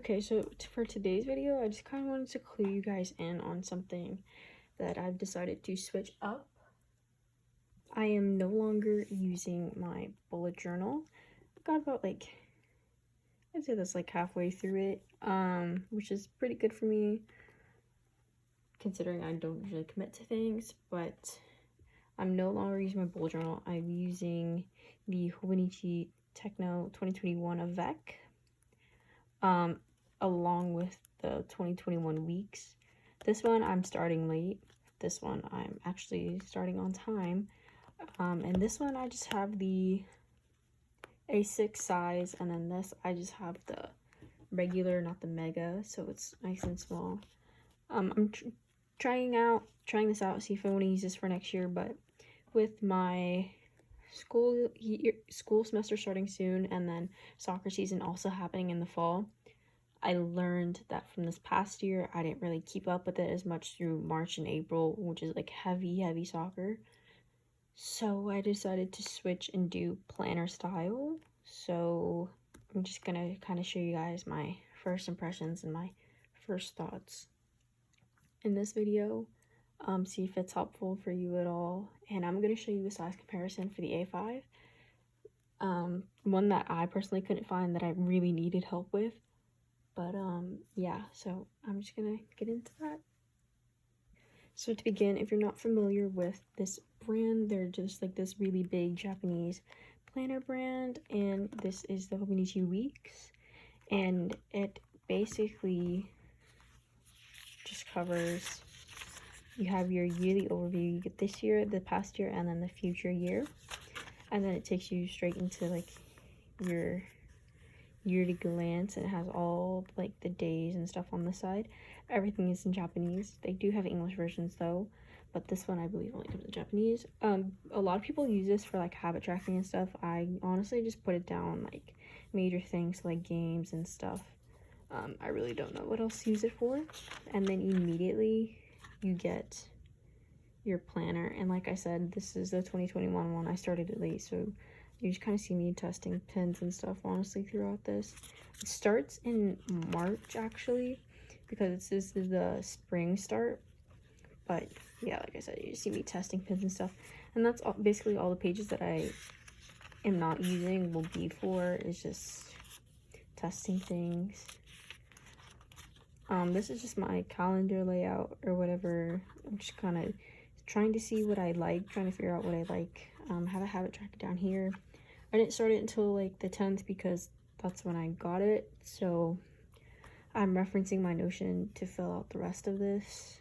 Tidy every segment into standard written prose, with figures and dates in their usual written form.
Okay, so for today's video, I just kind of wanted to clue you guys in on something that I've decided to switch up. I am no longer using my bullet journal. Got about I'd say that's like halfway through it, which is pretty good for me considering I don't usually commit to things, but I'm no longer using my bullet journal. I'm using the Hobonichi Techno 2021 Avec. Along with the 2021 weeks. This one I'm starting late. This one I'm actually starting on time. And this one I just have the A6 size, and then this I just have the regular, not the mega, so it's nice and small. I'm trying this out, see if I want to use this for next year, but with my school semester starting soon and then soccer season also happening in the fall, I learned that from this past year, I didn't really keep up with it as much through March and April, which is like heavy soccer. So I decided to switch and do planner style. So I'm just gonna kind of show you guys my first impressions and my first thoughts in this video. See if it's helpful for you at all. And I'm gonna show you a size comparison for the A5. One that I personally couldn't find that I really needed help with. But yeah, so I'm just gonna get into that. So to begin, if you're not familiar with this brand, they're just like this really big Japanese planner brand, and this is the Hobonichi Weeks, and it basically just covers, you have your yearly overview, you get this year, the past year, and then the future year, and then it takes you straight into like your year to glance, and it has all like the days and stuff on the side. Everything is in Japanese. They do have English versions though, but this one I believe only comes in Japanese. A lot of people use this for like habit tracking and stuff. I honestly just put it down like major things like games and stuff. I really don't know what else to use it for. And then immediately you get your planner, and like I said, this is the 2021 one. I started it late, so you just kind of see me testing pins and stuff honestly throughout this. It starts in March actually, because this is the spring start. But yeah, like I said, you just see me testing pins and stuff. And that's basically all the pages that I am not using will be for, is just testing things. This is just my calendar layout or whatever. I'm just kind of trying to see what I like, trying to figure out what I like. Have a habit tracker down here. I didn't start it until like the 10th because that's when I got it, so I'm referencing my Notion to fill out the rest of this.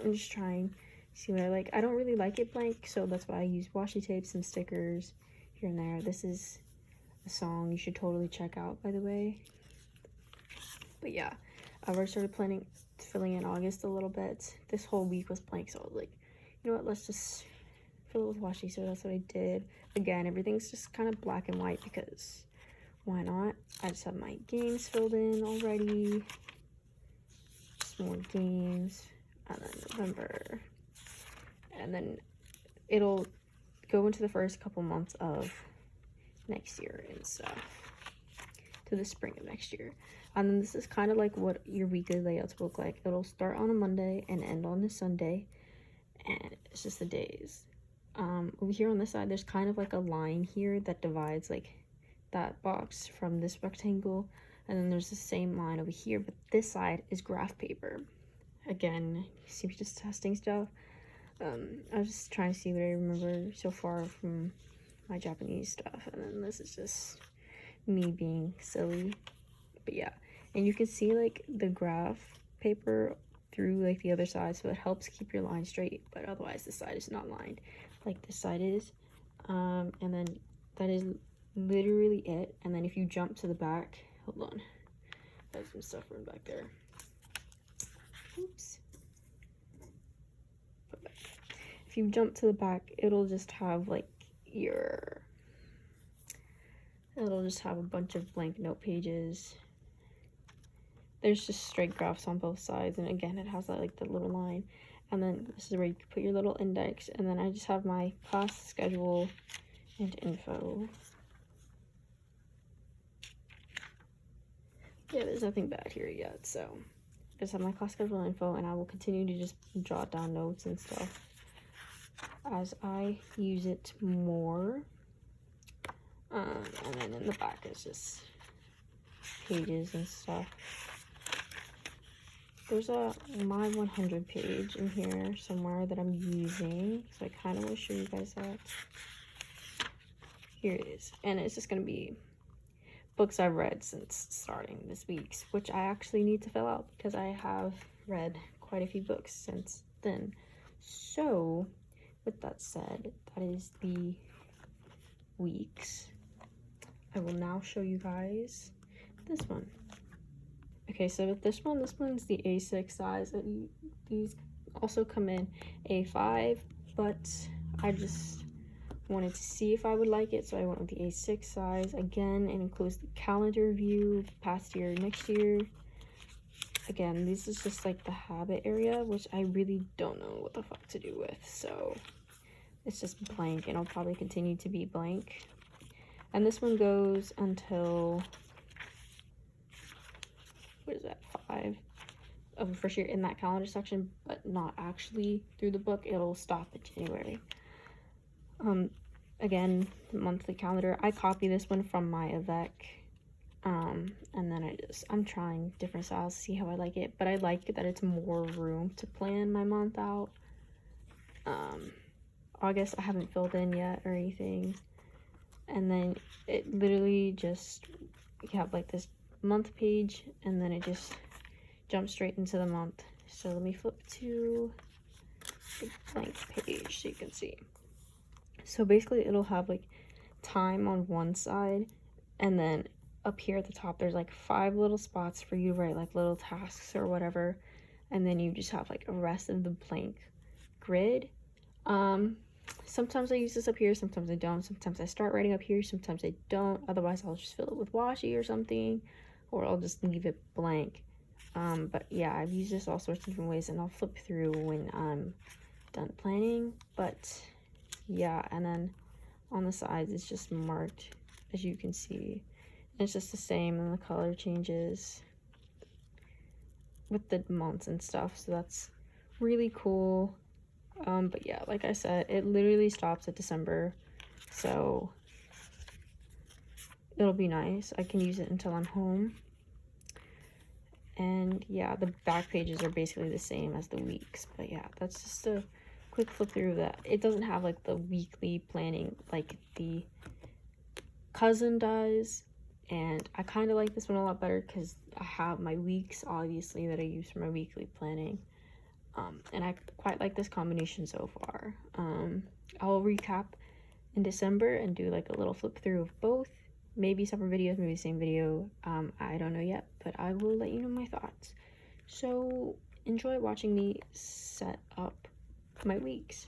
I'm just trying to see what I like. I don't really like it blank, so that's why I use washi tapes and stickers here and there. This is a song you should totally check out, by the way. But yeah, I've already started filling in August a little bit. This whole week was blank, so I was like, you know what, let's just fill it with washi, so that's what I did. Again, everything's just kind of black and white because why not? I just have my games filled in already. Just more games. And then November. And then it'll go into the first couple months of next year and stuff. To the spring of next year. And then this is kind of like what your weekly layouts look like. It'll start on a Monday and end on a Sunday. And it's just the days. Over here on this side, there's kind of like a line here that divides like that box from this rectangle, and then there's the same line over here, but this side is graph paper. Again, you see me just testing stuff. I was just trying to see what I remember so far from my Japanese stuff, and then this is just me being silly. But yeah, and you can see like the graph paper through like the other side, so it helps keep your line straight, but otherwise this side is not lined like this side is. And then that is literally it. And then if you jump to the back, hold on, I have some stuff from back there. Oops. If you jump to the back, it'll just have like it'll just have a bunch of blank note pages. There's just straight graphs on both sides, and again, it has that like the little line. And then this is where you can put your little index, and then I just have my class schedule and info. yeah, there's nothing bad here yet. So I just have my class schedule info, and I will continue to just jot down notes and stuff as I use it more. And then in the back is just pages and stuff. There's a my 100 page in here somewhere that I'm using, so I kind of want to show you guys that. Here it is, and it's just going to be books I've read since starting this week's, which I actually need to fill out because I have read quite a few books since then. So with that said, that is the weeks. I will now show you guys this one. Okay, so with this one's the A6 size. These also come in A5, but I just wanted to see if I would like it, so I went with the A6 size. Again, it includes the calendar view, past year, next year. Again, this is just like the habit area, which I really don't know what the fuck to do with, so it's just blank, and it'll probably continue to be blank. And this one goes until, what is that, 5 of the first year in that calendar section, but not actually through the book. It'll stop in January. Again, the monthly calendar. I copy this one from my Avec, and then I'm trying different styles to see how I like it, but I like that it's more room to plan my month out. August I haven't filled in yet or anything, and then it literally just, you have like this month page, and then it just jumps straight into the month. So let me flip to the blank page so you can see. So basically it'll have like time on one side, and then up here at the top there's like 5 little spots for you to write like little tasks or whatever, and then you just have like a rest of the blank grid. Sometimes I use this up here, sometimes I don't. Sometimes I start writing up here, sometimes I don't. Otherwise I'll just fill it with washi or something, or I'll just leave it blank. But yeah, I've used this all sorts of different ways, and I'll flip through when I'm done planning. But yeah, and then on the sides it's just marked, as you can see. It's just the same, and the color changes with the months and stuff, so that's really cool. But yeah, like I said, it literally stops at December, so it'll be nice. I can use it until I'm home. And yeah, the back pages are basically the same as the weeks, but yeah, that's just a quick flip through that. It doesn't have like the weekly planning like the cousin does, and I kind of like this one a lot better because I have my weeks obviously that I use for my weekly planning. And I quite like this combination so far. I'll recap in December and do like a little flip through of both. Maybe separate videos, maybe the same video. I don't know yet, but I will let you know my thoughts. So enjoy watching me set up my weeks.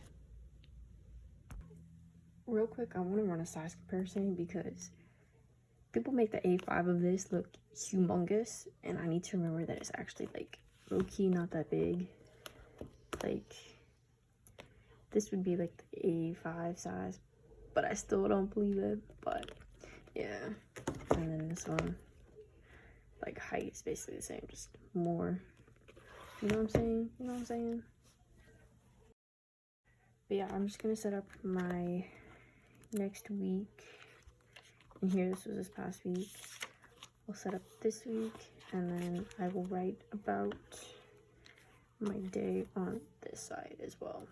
Real quick, I want to run a size comparison because people make the A5 of this look humongous, and I need to remember that it's actually like low-key not that big. Like, this would be like the A5 size, but I still don't believe it. But yeah, and then this one, like, height is basically the same, just more, you know what I'm saying? You know what I'm saying? But yeah, I'm just gonna set up my next week. And here, this was this past week. I'll set up this week, and then I will write about my day on this side as well.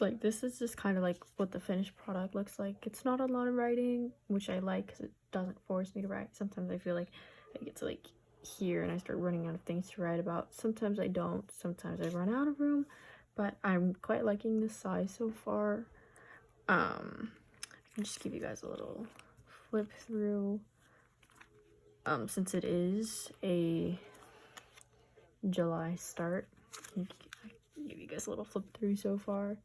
like this is just kind of like what the finished product looks like. It's not a lot of writing, which I like because it doesn't force me to write. Sometimes I feel like I get to like here and I start running out of things to write about. Sometimes I don't. Sometimes I run out of room, but I'm quite liking this size so far. I can just give you guys a little flip through. Since it is a July start, I can give you guys a little flip through so far.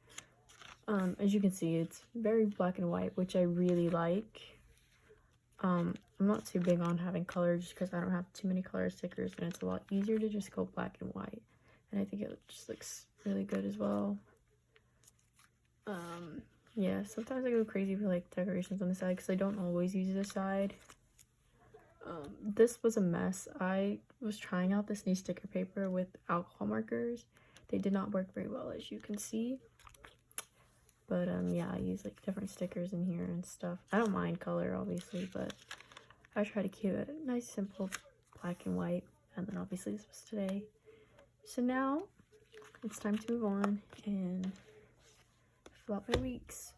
As you can see, it's very black and white, which I really like. I'm not too big on having color just because I don't have too many color stickers, and it's a lot easier to just go black and white. And I think it just looks really good as well. Yeah, sometimes I go crazy for like decorations on the side because I don't always use the side. This was a mess. I was trying out this new sticker paper with alcohol markers. They did not work very well, as you can see. But yeah, I use like different stickers in here and stuff. I don't mind color, obviously, but I try to keep it nice, simple, black and white. And then obviously this was today. So now it's time to move on and fill out my weeks.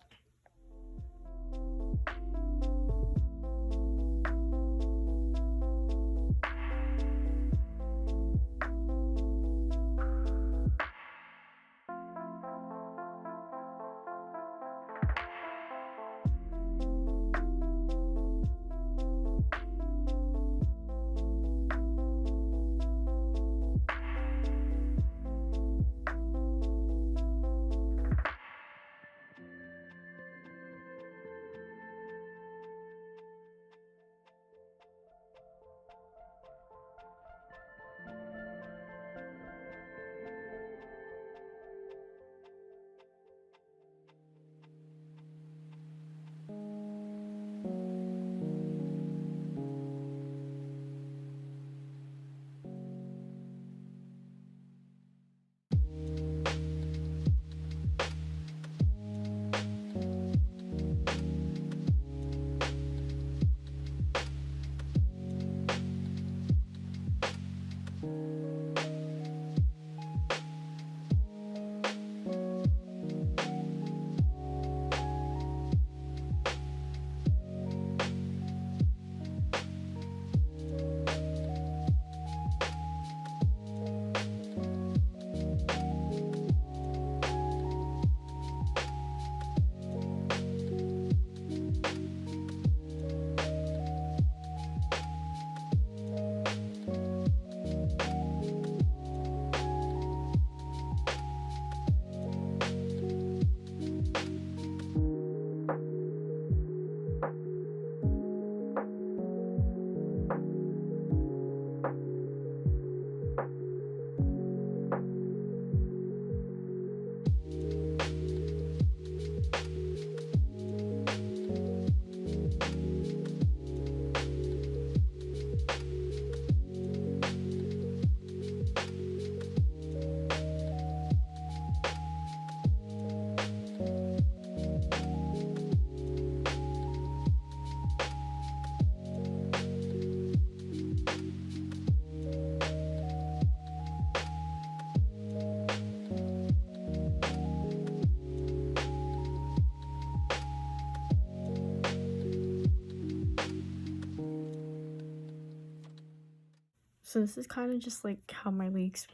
So this is kind of just like how my weeks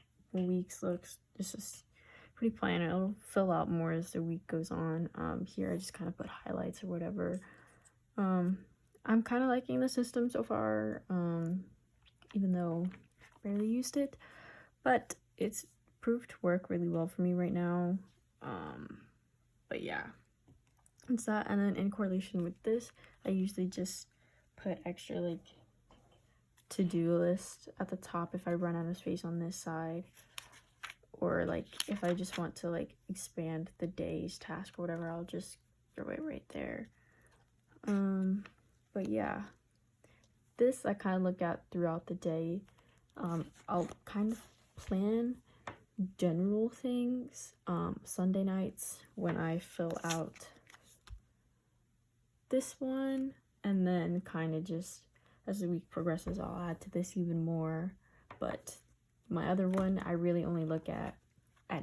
looks. It's just pretty plain. It'll fill out more as the week goes on. Here I just kind of put highlights or whatever. I'm kind of liking the system so far, even though I barely used it, but it's proved to work really well for me right now. But yeah, it's that. And then in correlation with this, I usually just put extra like to-do list at the top if I run out of space on this side, or like if I just want to like expand the day's task or whatever, I'll just throw it right there. But yeah, this I kind of look at throughout the day. I'll kind of plan general things Sunday nights when I fill out this one, and then kind of just as the week progresses I'll add to this even more. But my other one I really only look at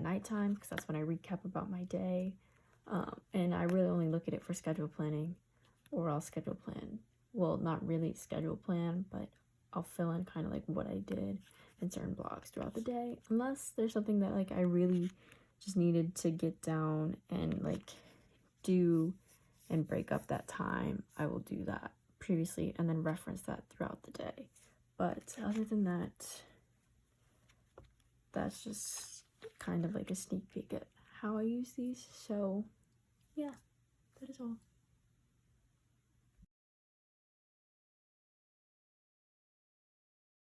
nighttime because that's when I recap about my day. And I really only look at it for schedule planning, or I'll schedule plan. Well, not really schedule plan, but I'll fill in kind of like what I did in certain blocks throughout the day. Unless there's something that like I really just needed to get down and like do and break up that time, I will do that previously and then reference that throughout the day. But other than that, that's just kind of like a sneak peek at how I use these. So yeah, that is all.